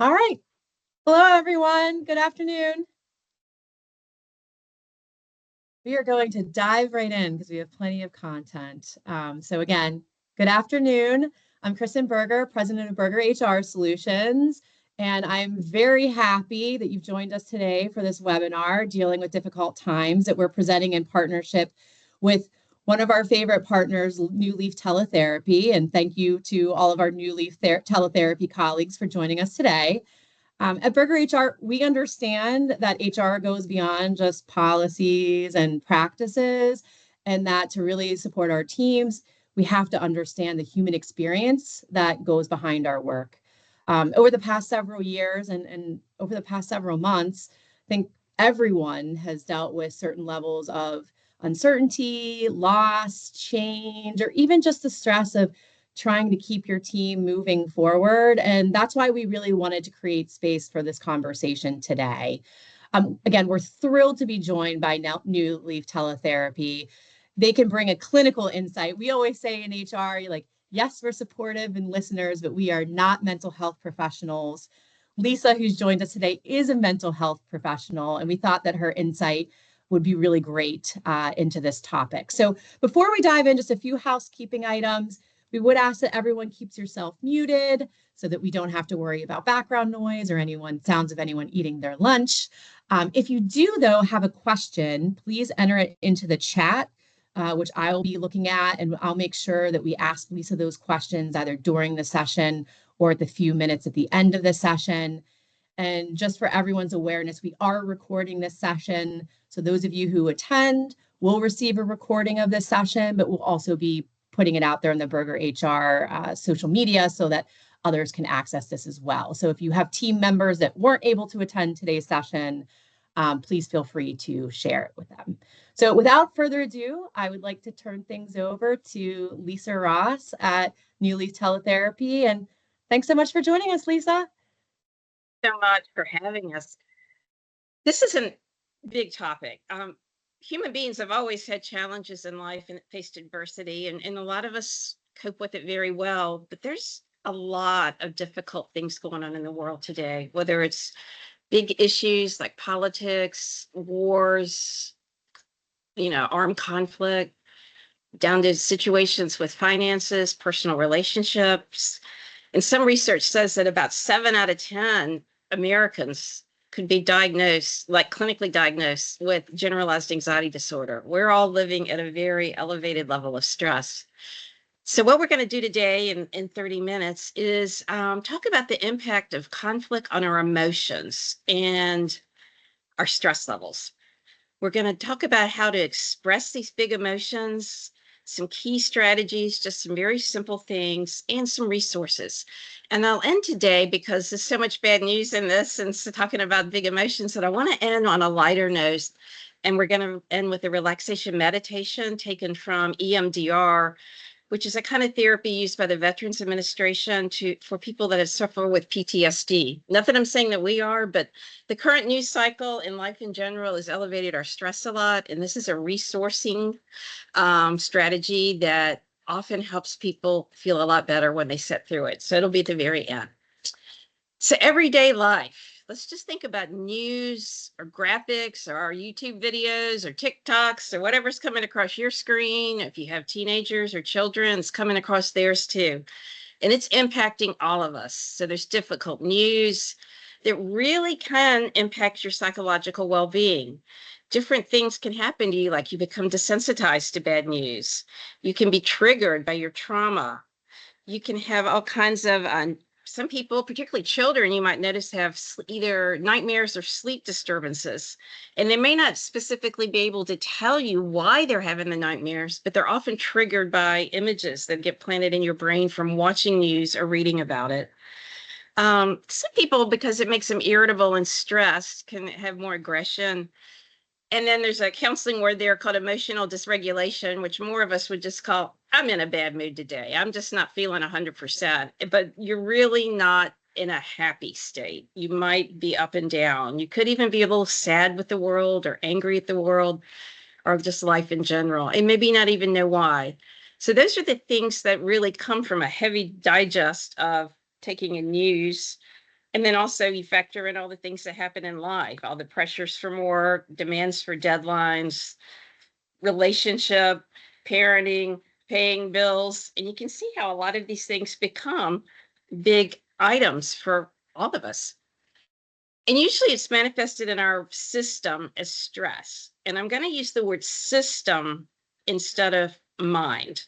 All right. Hello, everyone. Good afternoon. We are going to dive right in because we have plenty of content. So again, good afternoon. I'm Kristen Berger, president of Berger HR Solutions, and I'm very happy that you've joined us today for this webinar, Dealing with Difficult Times, that we're presenting in partnership with one of our favorite partners, New Leaf Teletherapy. And thank you to all of our New Leaf Teletherapy colleagues for joining us today. At Berger HR, we understand that HR goes beyond just policies and practices, and that to really support our teams, we have to understand the human experience that goes behind our work. Over the past several years and over the past several months, I think everyone has dealt with certain levels of uncertainty, loss, change, or even just the stress of trying to keep your team moving forward. And that's why we really wanted to create space for this conversation today. Again, we're thrilled to be joined by New Leaf Teletherapy. They can bring a clinical insight. We always say in HR, like, yes, we're supportive and listeners, but we are not mental health professionals. Lisa, who's joined us today, is a mental health professional, and we thought that her insight would be really great into this topic. So before we dive in, just a few housekeeping items. We would ask that everyone keeps yourself muted so that we don't have to worry about background noise or sounds of anyone eating their lunch. If you do, though, have a question, please enter it into the chat, which I'll be looking at, and I'll make sure that we ask Lisa those questions either during the session or at the few minutes at the end of the session. And just for everyone's awareness, we are recording this session. So those of you who attend will receive a recording of this session, but we'll also be putting it out there in the Berger HR social media so that others can access this as well. So if you have team members that weren't able to attend today's session, please feel free to share it with them. So without further ado, I would like to turn things over to Lisa Ross at New Leaf Teletherapy. And thanks so much for joining us, Lisa. So much for having us. This is a big topic. Human beings have always had challenges in life and faced adversity, and a lot of us cope with it very well. But there's a lot of difficult things going on in the world today, whether it's big issues like politics, wars, armed conflict, down to situations with finances, personal relationships. And some research says that about 7 out of 10 Americans could be diagnosed, like clinically diagnosed with generalized anxiety disorder. We're all living at a very elevated level of stress. So what we're going to do today in 30 minutes is talk about the impact of conflict on our emotions and our stress levels. We're going to talk about how to express these big emotions, some key strategies, just some very simple things, and some resources. And I'll end today because there's so much bad news in this and so talking about big emotions that I want to end on a lighter note. And we're going to end with a relaxation meditation taken from EMDR, which is a kind of therapy used by the Veterans Administration for people that have suffered with PTSD. Not that I'm saying that we are, but the current news cycle in life in general has elevated our stress a lot. And this is a resourcing strategy that often helps people feel a lot better when they sit through it. So it'll be at the very end. So everyday life. Let's just think about news or graphics or our YouTube videos or TikToks or whatever's coming across your screen. If you have teenagers or children, it's coming across theirs too. And it's impacting all of us. So there's difficult news that really can impact your psychological well-being. Different things can happen to you, like you become desensitized to bad news. You can be triggered by your trauma. You can have all kinds of some people, particularly children, you might notice have either nightmares or sleep disturbances. And they may not specifically be able to tell you why they're having the nightmares, but they're often triggered by images that get planted in your brain from watching news or reading about it. Some people, because it makes them irritable and stressed, can have more aggression. And then there's a counseling word there called emotional dysregulation, which more of us would just call, I'm in a bad mood today. I'm just not feeling 100%. But you're really not in a happy state. You might be up and down. You could even be a little sad with the world or angry at the world or just life in general, and maybe not even know why. So those are the things that really come from a heavy digest of taking in news And then also you factor in all the things that happen in life, all the pressures from work, demands for deadlines, relationship, parenting, paying bills. And you can see how a lot of these things become big items for all of us. And usually it's manifested in our system as stress. And I'm going to use the word system instead of mind.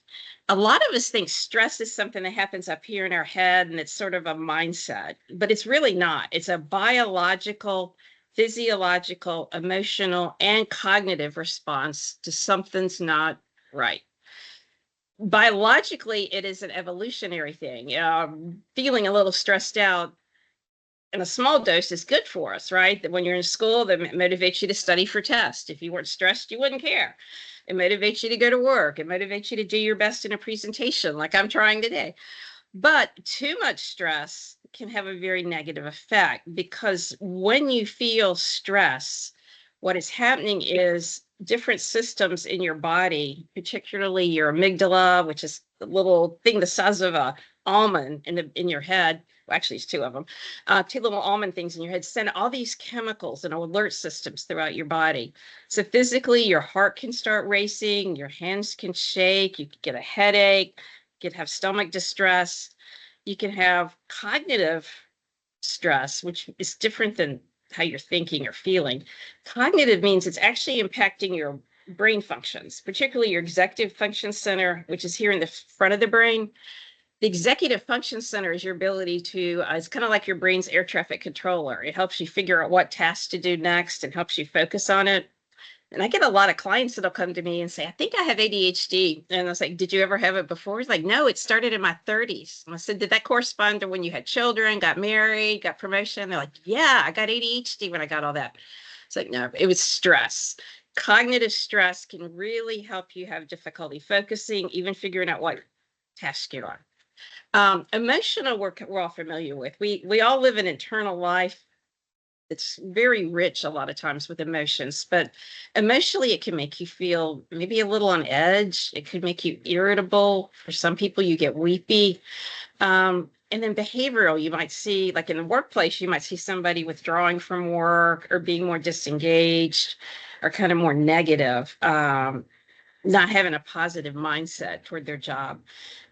A lot of us think stress is something that happens up here in our head and it's sort of a mindset, but it's really not. It's a biological, physiological, emotional, and cognitive response to something's not right. Biologically, it is an evolutionary thing. Feeling a little stressed out in a small dose is good for us, right? That when you're in school, that motivates you to study for tests. If you weren't stressed, you wouldn't care. It motivates you to go to work. It motivates you to do your best in a presentation like I'm trying today. But too much stress can have a very negative effect because when you feel stress, what is happening is different systems in your body, particularly your amygdala, which is the little thing the size of a almond in your head. Well, actually, it's two of them. Two little almond things in your head send all these chemicals and alert systems throughout your body. So physically, your heart can start racing, your hands can shake, you can get a headache, you can have stomach distress, you can have cognitive stress, which is different than how you're thinking or feeling. Cognitive means it's actually impacting your brain functions, particularly your executive function center, which is here in the front of the brain. The executive function center is your ability to, it's kind of like your brain's air traffic controller. It helps you figure out what task to do next and helps you focus on it. And I get a lot of clients that'll come to me and say, I think I have ADHD. And I was like, did you ever have it before? He's like, no, it started in my 30s. And I said, did that correspond to when you had children, got married, got promotion? They're like, yeah, I got ADHD when I got all that. It's like, no, it was stress. Cognitive stress can really help you have difficulty focusing, even figuring out what task you're on. Emotional, we're all familiar with. We all live an internal life. It's very rich a lot of times with emotions, but emotionally, it can make you feel maybe a little on edge. It could make you irritable. For some people, you get weepy. And then behavioral, you might see, like in the workplace, you might see somebody withdrawing from work or being more disengaged or kind of more negative. Not having a positive mindset toward their job.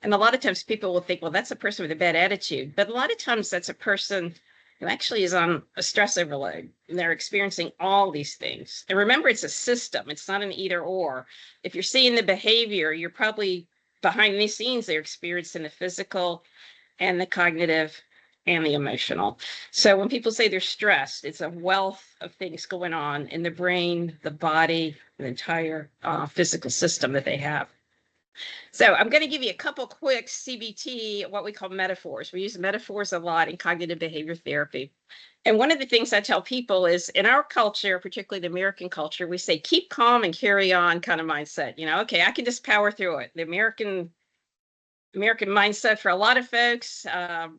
And a lot of times people will think, well, that's a person with a bad attitude. But a lot of times that's a person who actually is on a stress overload and they're experiencing all these things. And remember, it's a system, it's not an either or. If you're seeing the behavior, you're probably behind the scenes, they're experiencing the physical and the cognitive and the emotional. So when people say they're stressed, it's a wealth of things going on in the brain, the body, the entire physical system that they have. So I'm going to give you a couple quick CBT, what we call metaphors. We use metaphors a lot in cognitive behavior therapy. And one of the things I tell people is in our culture, particularly the American culture, we say keep calm and carry on kind of mindset. You know, okay, I can just power through it. The American mindset for a lot of folks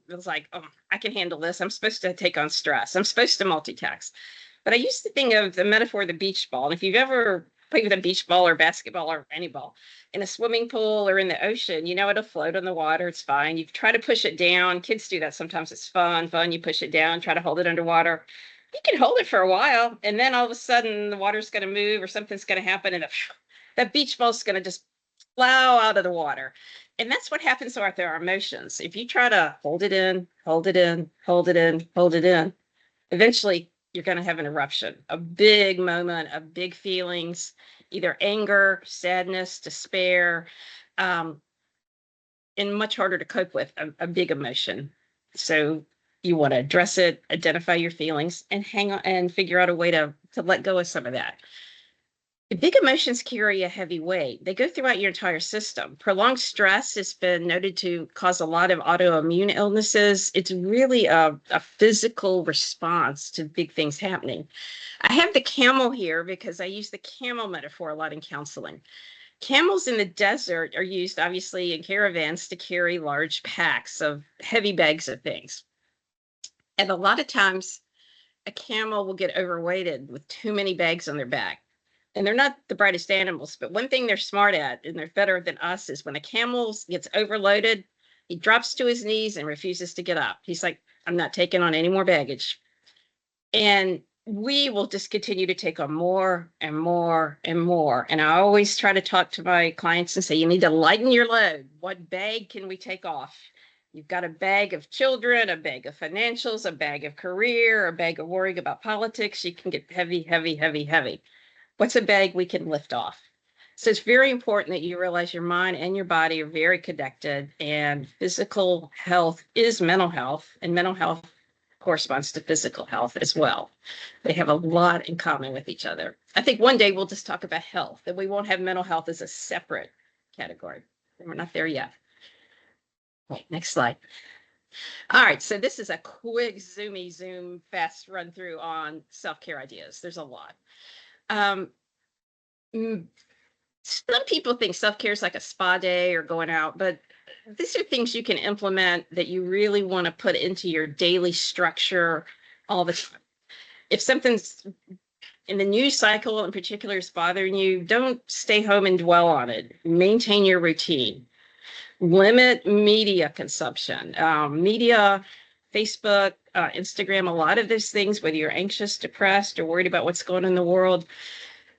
was like, oh, I can handle this. I'm supposed to take on stress. I'm supposed to multitask. But I used to think of the metaphor of the beach ball. And if you've ever played with a beach ball or basketball or any ball in a swimming pool or in the ocean, you know, it'll float on the water. It's fine. You try to push it down. Kids do that sometimes. It's fun. You push it down, try to hold it underwater. You can hold it for a while. And then all of a sudden the water's going to move or something's going to happen. And that beach ball's going to just plow out of the water. And that's what happens with our emotions. If you try to hold it in, hold it in, hold it in, hold it in, eventually you're going to have an eruption, a big moment of big feelings, either anger, sadness, despair, and much harder to cope with, a big emotion. So you want to address it, identify your feelings, and hang on and figure out a way to let go of some of that. Big emotions carry a heavy weight. They go throughout your entire system. Prolonged stress has been noted to cause a lot of autoimmune illnesses. It's really a physical response to big things happening. I have the camel here because I use the camel metaphor a lot in counseling. Camels in the desert are used, obviously, in caravans to carry large packs of heavy bags of things. And a lot of times, a camel will get overweighted with too many bags on their back. And they're not the brightest animals, but one thing they're smart at, and they're better than us, is when a camel gets overloaded, he drops to his knees and refuses to get up. He's like, I'm not taking on any more baggage. And we will just continue to take on more and more and more. And I always try to talk to my clients and say, you need to lighten your load. What bag can we take off? You've got a bag of children, a bag of financials, a bag of career, a bag of worrying about politics. You can get heavy, heavy, heavy, heavy. What's a bag we can lift off? So it's very important that you realize your mind and your body are very connected, and physical health is mental health, and mental health corresponds to physical health as well. They have a lot in common with each other. I think one day we'll just talk about health, that we won't have mental health as a separate category. We're not there yet. Right, next slide. All right, so this is a quick zoom fast run through on self-care ideas. There's a lot. Some people think self-care is like a spa day or going out, but these are things you can implement that you really want to put into your daily structure all the time. If something's in the news cycle in particular is bothering you, don't stay home and dwell on it. Maintain your routine. Limit media consumption. Media, Facebook, Instagram, a lot of those things, whether you're anxious, depressed, or worried about what's going on in the world,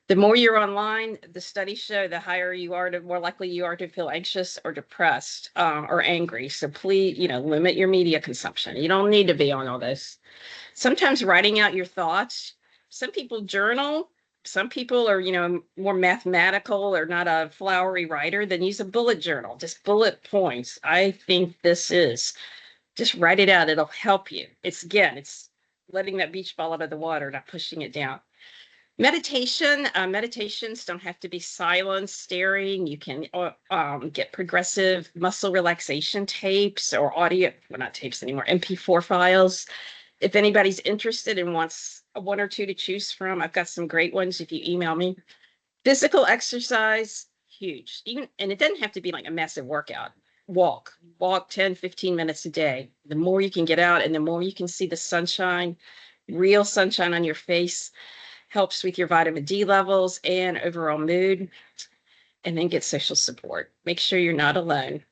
the more you're online, the studies show the higher you are, the more likely you are to feel anxious or depressed or angry. So please, limit your media consumption. You don't need to be on all this. Sometimes writing out your thoughts. Some people journal. Some people are, more mathematical or not a flowery writer, then use a bullet journal, just bullet points. I think this is, just write it out. It'll help you. It's letting that beach ball out of the water, not pushing it down. Meditations don't have to be silent, staring. You can get progressive muscle relaxation tapes or audio, well, not tapes anymore, MP4 files. If anybody's interested and wants one or two to choose from, I've got some great ones if you email me. Physical exercise, huge. And it doesn't have to be like a massive workout. Walk 10, 15 minutes a day. The more you can get out and the more you can see the sunshine, real sunshine on your face, helps with your vitamin D levels and overall mood. And then get social support. Make sure you're not alone.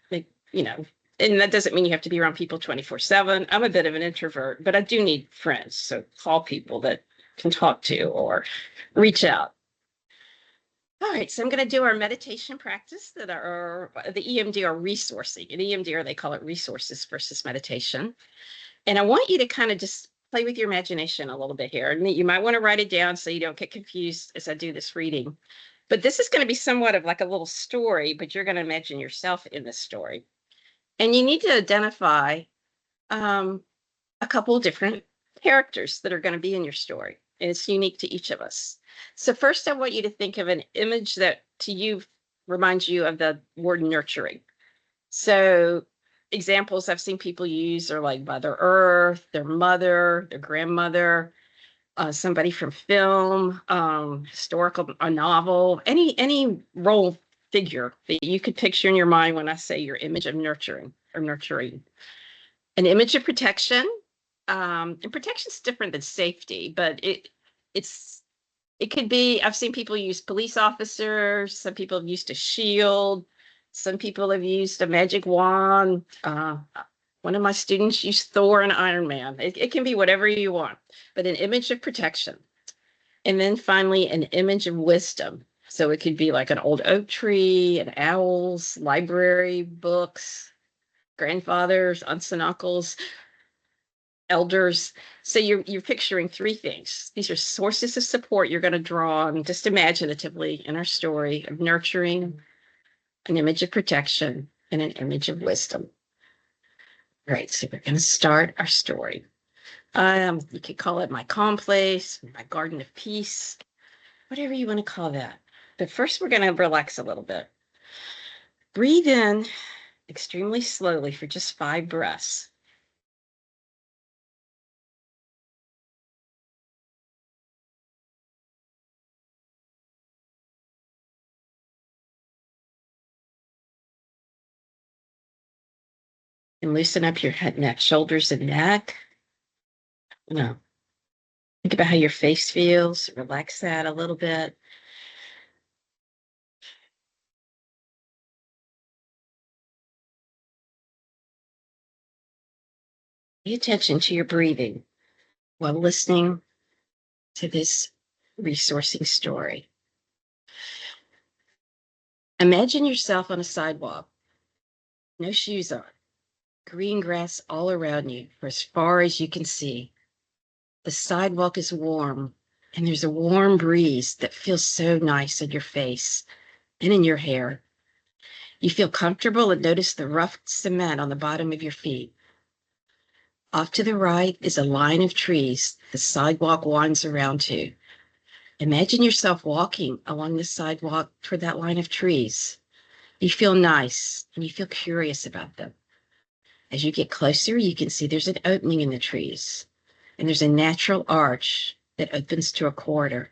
And that doesn't mean you have to be around people 24/7. I'm a bit of an introvert, but I do need friends. So call people that can talk to or reach out. All right, so I'm going to do our meditation practice that are the EMDR resourcing. In EMDR, they call it resources versus meditation. And I want you to kind of just play with your imagination a little bit here. And you might want to write it down so you don't get confused as I do this reading. But this is going to be somewhat of like a little story, but you're going to imagine yourself in this story. And you need to identify a couple of different characters that are going to be in your story. And it's unique to each of us. So first, I want you to think of an image that to you reminds you of the word nurturing. So examples I've seen people use are like Mother Earth, their mother, their grandmother, somebody from film, historical, a novel, any role figure that you could picture in your mind when I say your image of nurturing or nurturing. An image of protection. And protection is different than safety, but it could be, I've seen people use police officers, some people have used a shield, some people have used a magic wand. One of my students used Thor and Iron Man. It can be whatever you want, but an image of protection. And then finally, an image of wisdom. So it could be like an old oak tree, an owl's library, books, grandfathers, aunts and uncles, elders. So you're picturing three things. These are sources of support you're going to draw on just imaginatively in our story of nurturing, an image of protection, and an image of wisdom. All right, so we're going to start our story. You could call it my calm place, my garden of peace, whatever you want to call that. But first, we're going to relax a little bit. Breathe in extremely slowly for just 5 breaths. And loosen up your head, neck, shoulders, and neck. No. Think about how your face feels. Relax that a little bit. Pay attention to your breathing while listening to this resourcing story. Imagine yourself on a sidewalk, no shoes on, green grass all around you for as far as you can see. The sidewalk is warm, and there's a warm breeze that feels so nice on your face and in your hair. You feel comfortable and notice the rough cement on the bottom of your feet. Off to the right is a line of trees the sidewalk winds around to. Imagine yourself walking along the sidewalk toward that line of trees. You feel nice and you feel curious about them. As you get closer, you can see there's an opening in the trees, and there's a natural arch that opens to a corridor.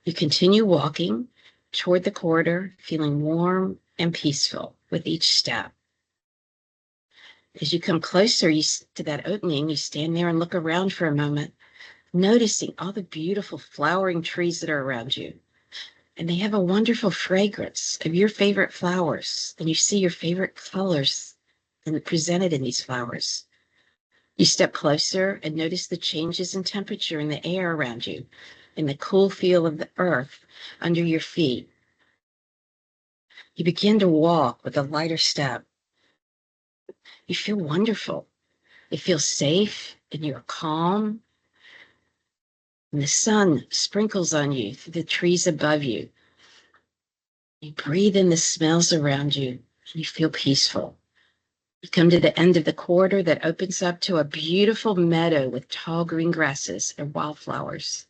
You continue walking toward the corridor, feeling warm and peaceful with each step. As you come closer to that opening, you stand there and look around for a moment, noticing all the beautiful flowering trees that are around you. And they have a wonderful fragrance of your favorite flowers, and you see your favorite colors presented in these flowers. You step closer and notice the changes in temperature in the air around you, and the cool feel of the earth under your feet. You begin to walk with a lighter step. You feel wonderful. You feel safe and you're calm. And the sun sprinkles on you through the trees above you. You breathe in the smells around you and you feel peaceful. You come to the end of the corridor that opens up to a beautiful meadow with tall green grasses and wildflowers.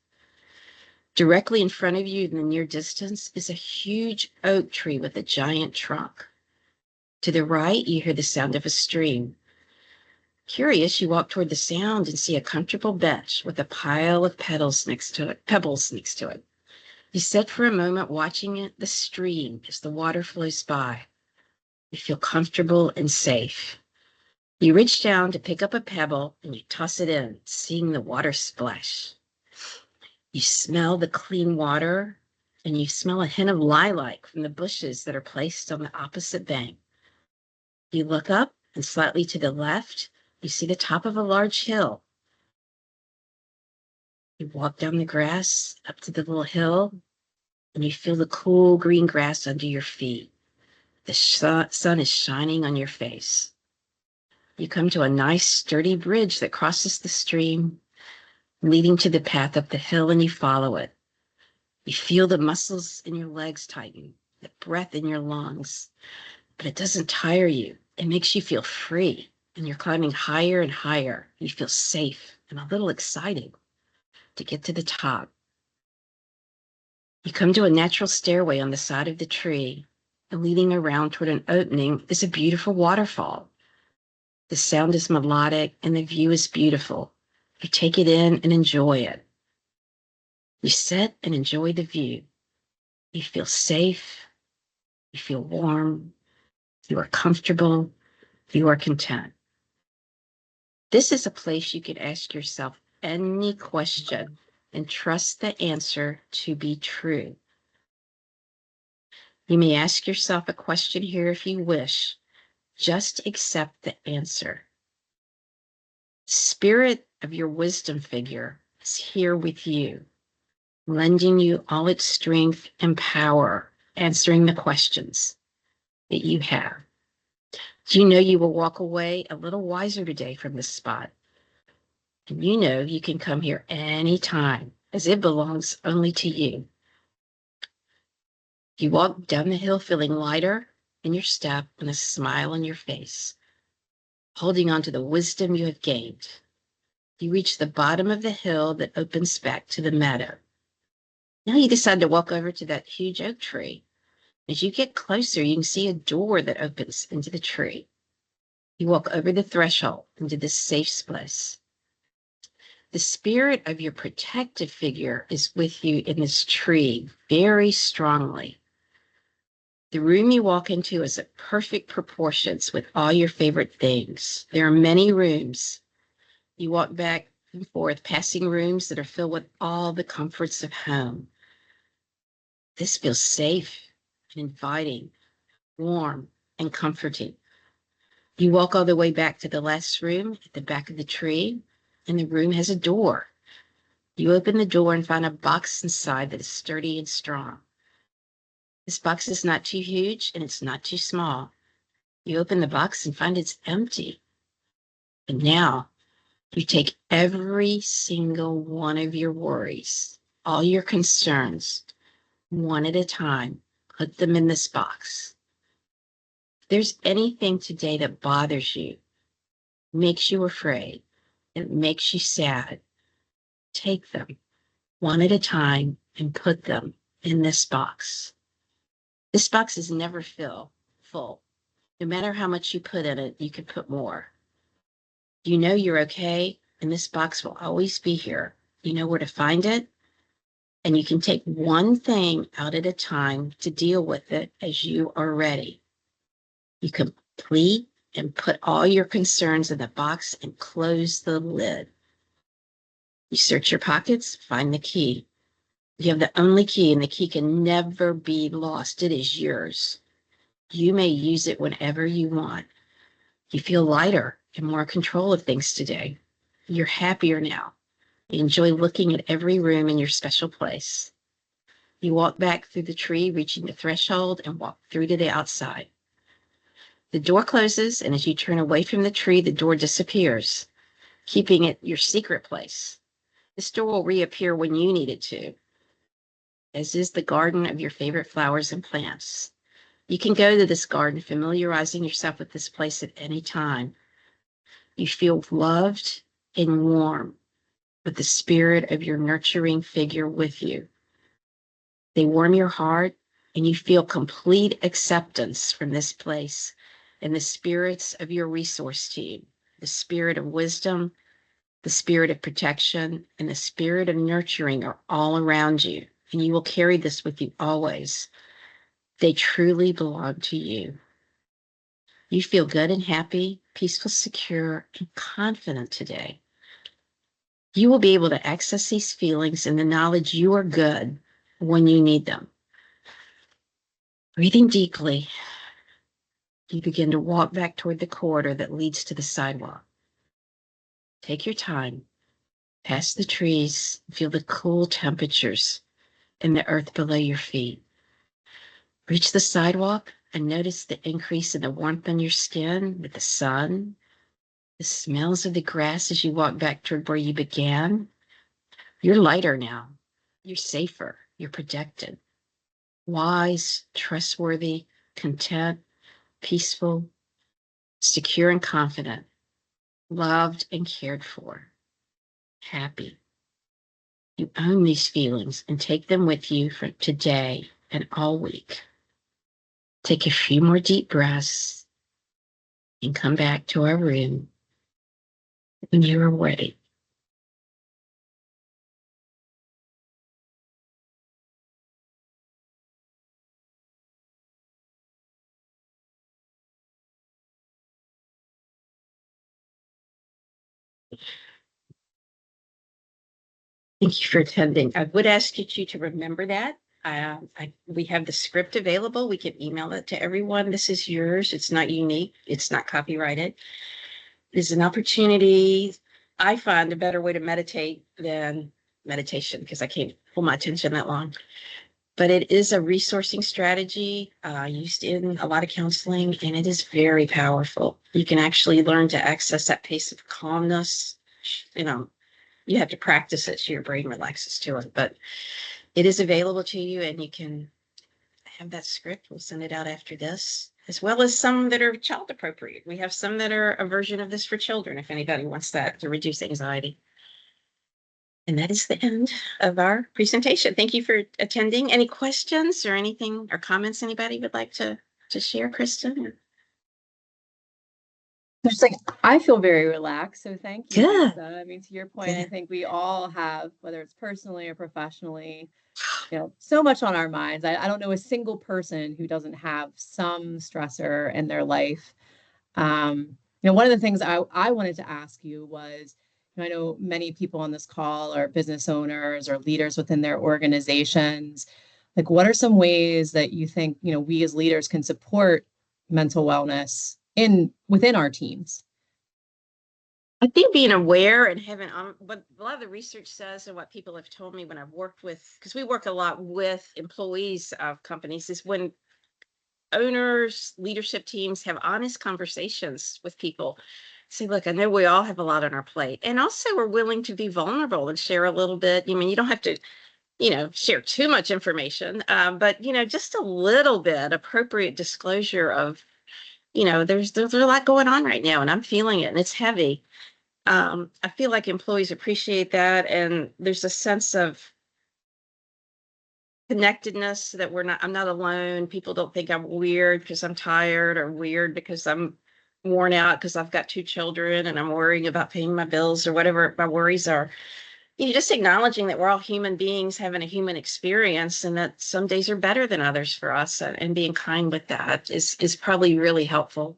Directly in front of you in the near distance is a huge oak tree with a giant trunk. To the right, you hear the sound of a stream. Curious, you walk toward the sound and see a comfortable bench with a pile of pebbles next to it. You sit for a moment watching the stream as the water flows by. You feel comfortable and safe. You reach down to pick up a pebble and you toss it in, seeing the water splash. You smell the clean water and you smell a hint of lilac from the bushes that are placed on the opposite bank. You look up and slightly to the left, you see the top of a large hill. You walk down the grass up to the little hill and you feel the cool green grass under your feet. The sun is shining on your face. You come to a nice sturdy bridge that crosses the stream, leading to the path up the hill, and you follow it. You feel the muscles in your legs tighten, the breath in your lungs, but it doesn't tire you. It makes you feel free, and you're climbing higher and higher. You feel safe and a little excited to get to the top. You come to a natural stairway on the side of the tree, and leading around toward an opening is a beautiful waterfall. The sound is melodic and the view is beautiful. You take it in and enjoy it. You sit and enjoy the view. You feel safe. You feel warm. You are comfortable. You are content. This is a place you can ask yourself any question and trust the answer to be true. You may ask yourself a question here if you wish. Just accept the answer. Spirit of your wisdom figure is here with you, lending you all its strength and power, answering the questions that you have. Do you know you will walk away a little wiser today from this spot? And you know you can come here anytime, as it belongs only to you. You walk down the hill feeling lighter in your step and a smile on your face, holding on to the wisdom you have gained. You reach the bottom of the hill that opens back to the meadow. Now you decide to walk over to that huge oak tree. As you get closer, you can see a door that opens into the tree. You walk over the threshold into this safe place. The spirit of your protective figure is with you in this tree very strongly. The room you walk into is at perfect proportions with all your favorite things. There are many rooms. You walk back and forth, passing rooms that are filled with all the comforts of home. This feels safe and inviting, warm and comforting. You walk all the way back to the last room at the back of the tree, and the room has a door. You open the door and find a box inside that is sturdy and strong. This box is not too huge and it's not too small. You open the box and find it's empty. And now you take every single one of your worries, all your concerns, one at a time, put them in this box. If there's anything today that bothers you, makes you afraid, it makes you sad, take them one at a time and put them in this box. This box is never full. No matter how much you put in it, you can put more. You know you're okay, and this box will always be here. You know where to find it, and you can take one thing out at a time to deal with it as you are ready. You complete and put all your concerns in the box and close the lid. You search your pockets, find the key. You have the only key, and the key can never be lost. It is yours. You may use it whenever you want. You feel lighter and more in control of things today. You're happier now. You enjoy looking at every room in your special place. You walk back through the tree, reaching the threshold, and walk through to the outside. The door closes, and as you turn away from the tree, the door disappears, keeping it your secret place. This door will reappear when you need it to, as is the garden of your favorite flowers and plants. You can go to this garden, familiarizing yourself with this place at any time. You feel loved and warm with the spirit of your nurturing figure with you. They warm your heart, and you feel complete acceptance from this place and the spirits of your resource team, the spirit of wisdom, the spirit of protection, and the spirit of nurturing are all around you, and you will carry this with you always. They truly belong to you. You feel good and happy, peaceful, secure, and confident today. You will be able to access these feelings and the knowledge you are good when you need them. Breathing deeply, you begin to walk back toward the corridor that leads to the sidewalk. Take your time, past the trees, feel the cool temperatures in the earth below your feet. Reach the sidewalk and notice the increase in the warmth on your skin with the sun, the smells of the grass as you walk back toward where you began. You're lighter now. You're safer. You're protected. Wise, trustworthy, content, peaceful, secure and confident, loved and cared for, happy. You own these feelings and take them with you for today and all week. Take a few more deep breaths and come back to our room when you are ready. Thank you for attending. I would ask you to remember that. We have the script available. We can email it to everyone. This is yours. It's not unique. It's not copyrighted. It's an opportunity. I find a better way to meditate than meditation because I can't hold my attention that long. But it is a resourcing strategy used in a lot of counseling, and it is very powerful. You can actually learn to access that pace of calmness. You have to practice it so your brain relaxes to it, but it is available to you, and you can have that script. We'll send it out after this, as well as some that are child appropriate. We have some that are a version of this for children, if anybody wants that to reduce anxiety. And that is the end of our presentation. Thank you for attending. Any questions or anything or comments anybody would like to share, Kristen? Just like, I feel very relaxed, so thank you, Good. Lisa. I mean, to your point, I think we all have, whether it's personally or professionally, so much on our minds. I don't know a single person who doesn't have some stressor in their life. One of the things I wanted to ask you was, I know many people on this call are business owners or leaders within their organizations. Like, what are some ways that you think, we as leaders can support mental wellness within our teams? I think being aware and having what a lot of the research says and what people have told me when I've worked with, because we work a lot with employees of companies, is when owners, leadership teams have honest conversations with people. Say, look, I know we all have a lot on our plate. And also we're willing to be vulnerable and share a little bit. I mean, you don't have to, share too much information, but, just a little bit appropriate disclosure of, there's a lot going on right now and I'm feeling it and it's heavy. I feel like employees appreciate that. And there's a sense of connectedness that I'm not alone. People don't think I'm weird because I'm tired or weird because I'm worn out because I've got 2 children and I'm worrying about paying my bills or whatever my worries are. Just acknowledging that we're all human beings having a human experience and that some days are better than others for us, and being kind with that is probably really helpful.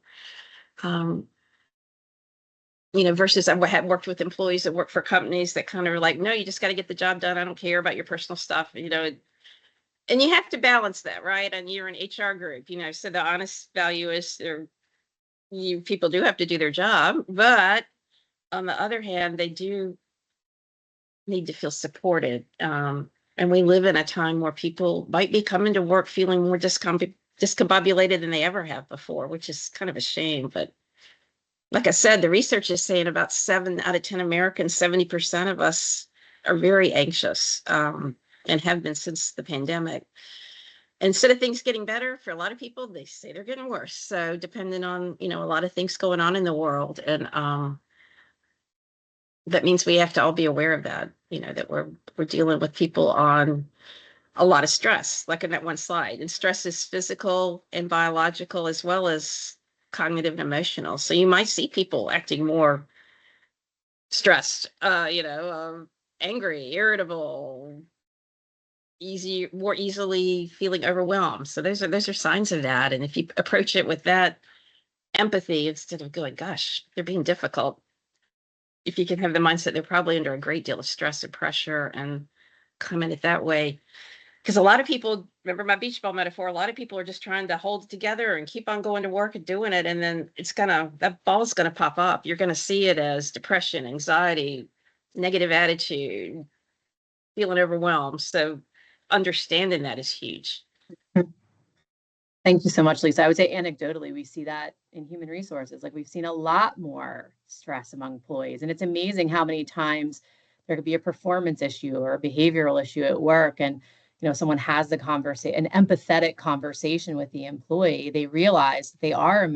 Versus I have worked with employees that work for companies that kind of are like, no, you just got to get the job done. I don't care about your personal stuff, and you have to balance that, right? And you're an HR group, so the honest value is people do have to do their job, but on the other hand, they do need to feel supported. And we live in a time where people might be coming to work feeling more discombobulated than they ever have before, which is kind of a shame. But like I said, the research is saying about 7 out of 10 Americans, 70% of us are very anxious, and have been since the pandemic. Instead of things getting better for a lot of people, they say they're getting worse. So depending on, a lot of things going on in the world. And that means we have to all be aware of that, that we're dealing with people on a lot of stress, like in that one slide. And stress is physical and biological as well as cognitive and emotional. So you might see people acting more stressed, angry, irritable, more easily feeling overwhelmed. So those are signs of that. And if you approach it with that empathy instead of going, gosh, they're being difficult, if you can have the mindset they're probably under a great deal of stress and pressure and come at it that way. Because a lot of people, remember my beach ball metaphor, a lot of people are just trying to hold it together and keep on going to work and doing it. And then that ball's going to pop up. You're going to see it as depression, anxiety, negative attitude, feeling overwhelmed. So understanding that is huge. Thank you so much, Lisa. I would say anecdotally, we see that in human resources. Like we've seen a lot more stress among employees. And it's amazing how many times there could be a performance issue or a behavioral issue at work. And, someone has an empathetic conversation with the employee. They realize that they are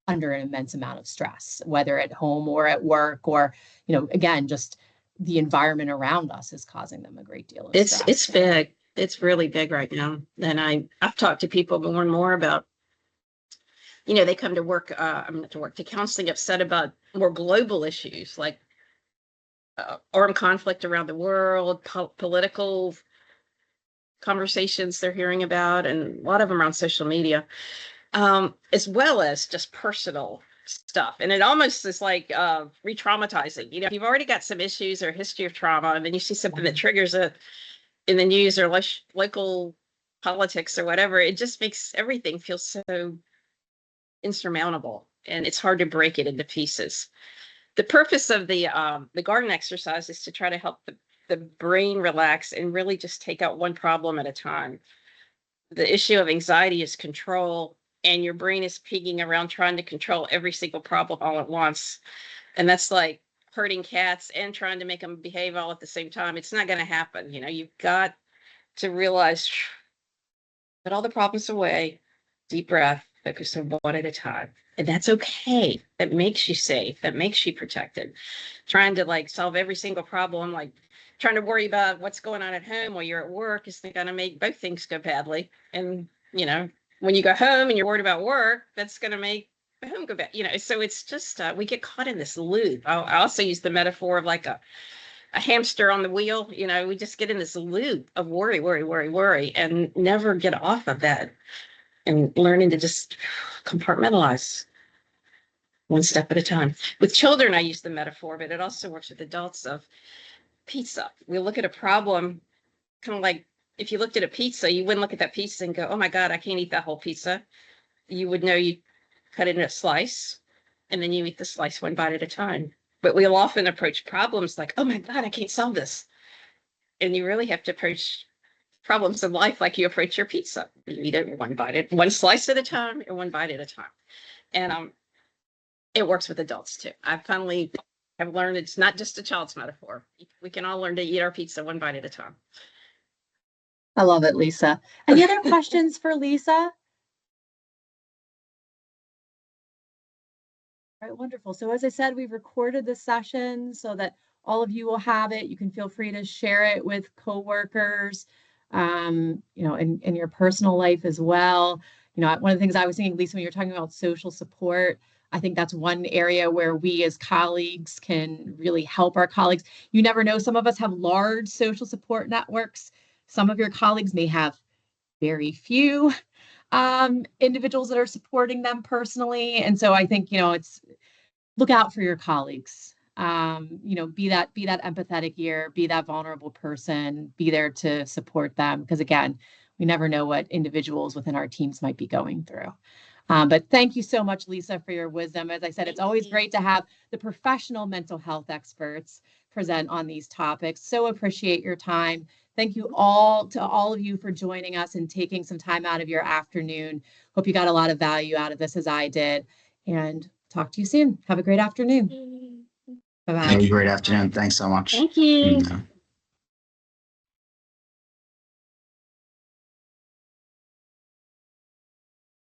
under an immense amount of stress, whether at home or at work, or, again, just the environment around us is causing them a great deal of stress. It's big. It's really big right now. And I've talked to people more and more about, they come to work, to counseling upset about more global issues like armed conflict around the world, political conversations they're hearing about, and a lot of them are on social media, as well as just personal stuff. And it almost is like re-traumatizing. If you've already got some issues or history of trauma, and then you see something that triggers it in the news or local politics or whatever, it just makes everything feel so insurmountable, and it's hard to break it into pieces. The purpose of the garden exercise is to try to help the brain relax and really just take out one problem at a time. The issue of anxiety is control, and your brain is piggying around trying to control every single problem all at once. And that's like herding cats and trying to make them behave all at the same time. It's not going to happen. You've got to realize, put all the problems away, deep breath, focus on one at a time. And that's okay. That makes you safe. That makes you protected. Trying to solve every single problem, trying to worry about what's going on at home while you're at work is going to make both things go badly. And, when you go home and you're worried about work, that's going to make the home go bad. So it's just, we get caught in this loop. I also use the metaphor of like a hamster on the wheel. We just get in this loop of worry, worry, worry, worry, and never get off of that, and learning to just compartmentalize one step at a time. With children, I use the metaphor, but it also works with adults, of pizza. We look at a problem kind of like, if you looked at a pizza, you wouldn't look at that pizza and go, oh my God, I can't eat that whole pizza. You would know cut it in a slice, and then you eat the slice one bite at a time. But we'll often approach problems like, oh my God, I can't solve this. And you really have to approach problems in life like you approach your pizza. You eat it one slice at a time, or one bite at a time. And it works with adults too. I finally have learned it's not just a child's metaphor. We can all learn to eat our pizza one bite at a time. I love it, Lisa. Any other questions for Lisa? All right, wonderful. So as I said, we've recorded the session so that all of you will have it. You can feel free to share it with coworkers, in your personal life as well. One of the things I was thinking, Lisa, when you're talking about social support, I think that's one area where we as colleagues can really help our colleagues. You never know, some of us have large social support networks. Some of your colleagues may have very few individuals that are supporting them personally. And so I think, it's look out for your colleagues. Be that empathetic ear, be that vulnerable person, be there to support them. Because again, we never know what individuals within our teams might be going through. But thank you so much, Lisa, for your wisdom. As I said, it's always great to have the professional mental health experts present on these topics. So appreciate your time. Thank you all of you for joining us and taking some time out of your afternoon. Hope you got a lot of value out of this as I did. And talk to you soon. Have a great afternoon. Bye-bye. Have a great afternoon. Thanks so much. Thank you.